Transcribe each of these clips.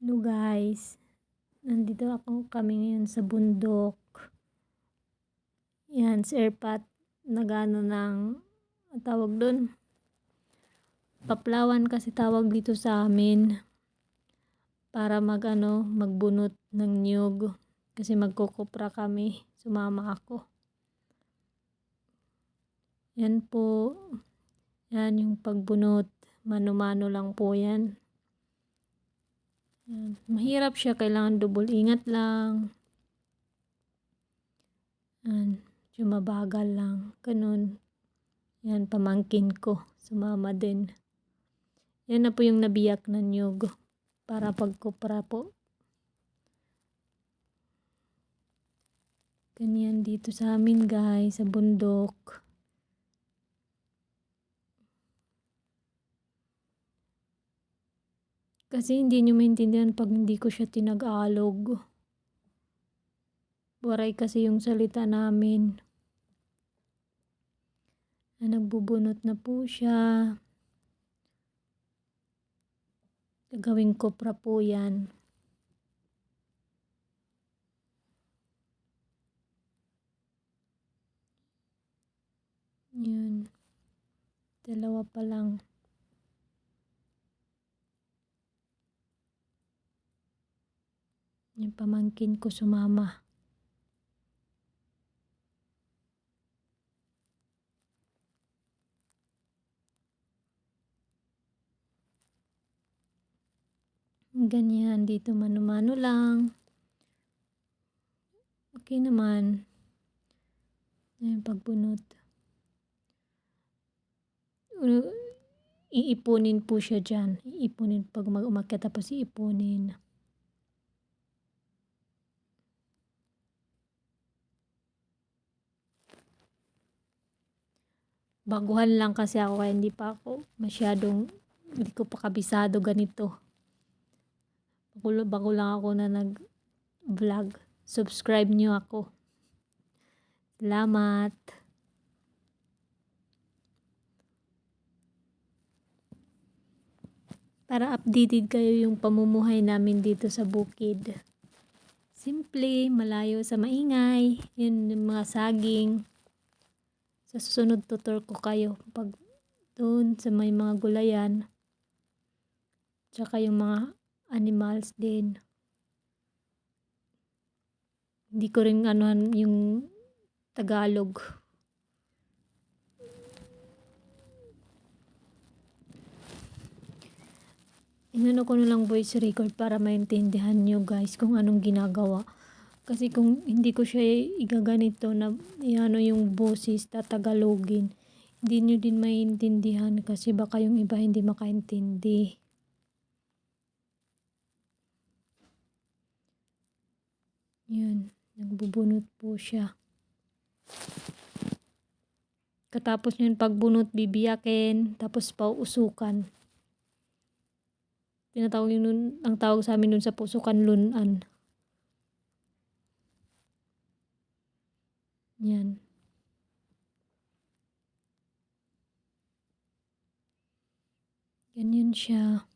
Hello guys, nandito kami ngayon sa bundok. Yan, si Erpat, nagano ng, ang tawag doon, paplawan kasi tawag dito sa amin. Para magbunot ng niyog. Kasi magkukupra kami, sumama ako. Yan po, yan yung pagbunot, mano-mano lang po yan. Yan. Mahirap siya, kailangan double ingat lang. Yan, mabagal lang, ganun. Yan, pamangkin ko, sumama din. Yan na po yung nabiyak na niyog para pagkupra po. Ganyan dito sa amin guys, sa bundok. Kasi hindi nyo maintindihan pag hindi ko siya tinag-alog. Waray kasi yung salita namin. Nagbubunot na po siya. Gagawing kopra po yan. Yun. Dalawa pa lang. Yung pamangkin ko sumama. Ganyan, dito mano-mano lang. Okay naman. Ayan, pagbunot. Iipunin po siya dyan. Iipunin pag umakyat tapos iipunin. Baguhan lang kasi ako kaya hindi pa ako masyadong, hindi ko pa kabisado ganito. Bago lang ako na nag-vlog. Subscribe nyo ako. Salamat. Para updated kayo yung pamumuhay namin dito sa bukid. Simple, malayo sa maingay. Yun yung mga saging. Sa susunod tutor ko kayo pag doon sa may mga gulayan. Tsaka yung mga animals din. Hindi ko rin anuhan yung Tagalog. Inano ko na lang voice record para maintindihan nyo guys kung anong ginagawa. Kasi kung hindi ko siya igaganito na yung boses tatagalogin, hindi nyo din maintindihan kasi baka yung iba hindi makaintindi. Yun, nagbubunot po siya. Katapos yun pagbunot, bibiyakin, tapos pauusukan. Tinatawag yun nun, ang tawag sa amin nun sa pusukan, lunan. Yan. Ganyan siya.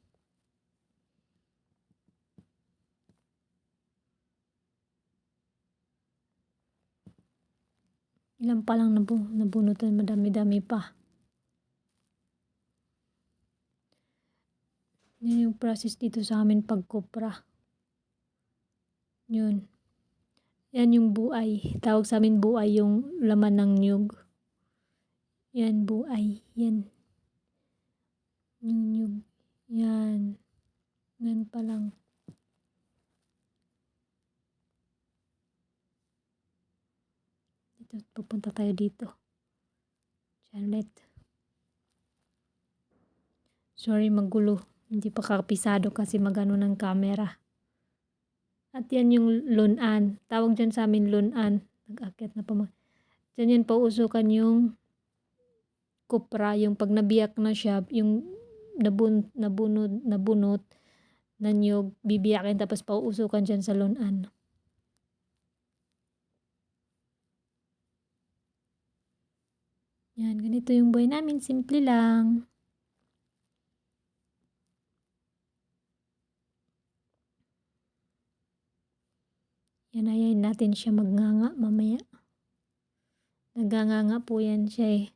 Ilan pa lang nabunutan, madami-dami pa. Yan yung process dito sa amin pagkupra. Yun. Yan yung buay. Tawag sa amin buay yung laman ng nyug. Yan, buay. Yan. Yung nyug. Yan. Yan pa lang. Dito, pupunta tayo dito. Charlotte. Sorry, magulo. Hindi pa kapisado kasi magano ng camera. At yan yung lunan. Tawag dyan sa amin lunan. Nag-akyat na pa. Dyan yan pausukan yung kupra. Yung pag nabiyak na siya, yung nabunot na niyog, bibiyakin tapos pauusukan dyan sa lunan. Yan, ganito yung buhay namin. Simple lang. Yan, ayayin natin siya magnganga mamaya. Nagnganga po yan siya eh.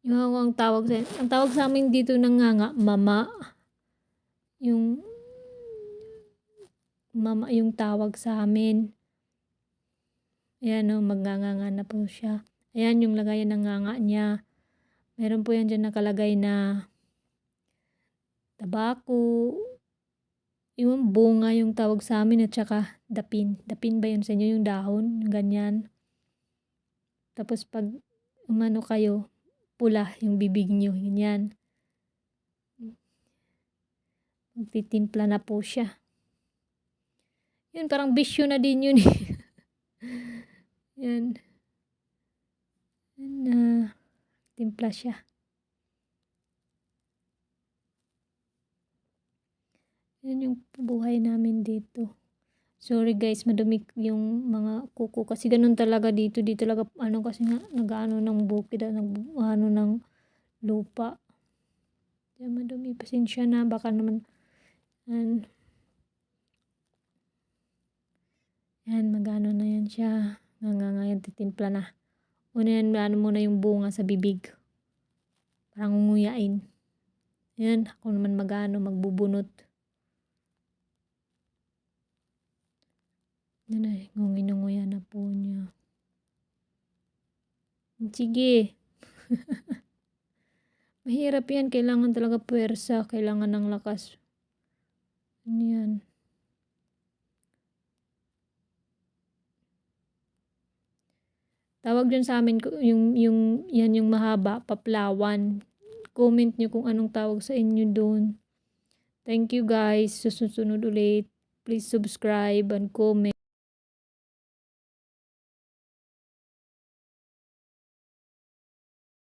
Yung ang tawag sa amin dito ng nganga, mama. Yung mama yung tawag sa amin. Ayan o, magnganga na po siya. Ayan yung lagayan ng nganga niya. Meron po yan dyan nakalagay na tabako. Yung bunga yung tawag sa amin at saka dapin. Dapin ba yun sa inyo? Yung dahon, yung ganyan. Tapos pag umano kayo, pula yung bibig nyo. Ganyan. Magtitimpla na po siya. Yun, parang bisyo na din yun eh. Yan. Yan, timpla siya. Yan yung buhay namin dito. Sorry guys, madumi yung mga kuko kasi ganun talaga dito. Dito talaga ano kasi nga nag-ano ng bukid at nag-ano ng lupa. Yan, madumi. Pasensya na, baka naman yan, magano na yan siya. Ngayon, titimpla na. Una yan, ano muna yung bunga sa bibig. Parang nguyain. Yan, ako naman magbubunot. Yan ay, ngunguya na po niya. Sige. Mahirap yan, kailangan talaga puwersa, kailangan ng lakas. Yan. Tawag dyan sa amin, yan yung mahaba, paplawan. Comment nyo kung anong tawag sa inyo doon. Thank you guys. Susunod ulit. Please subscribe and comment.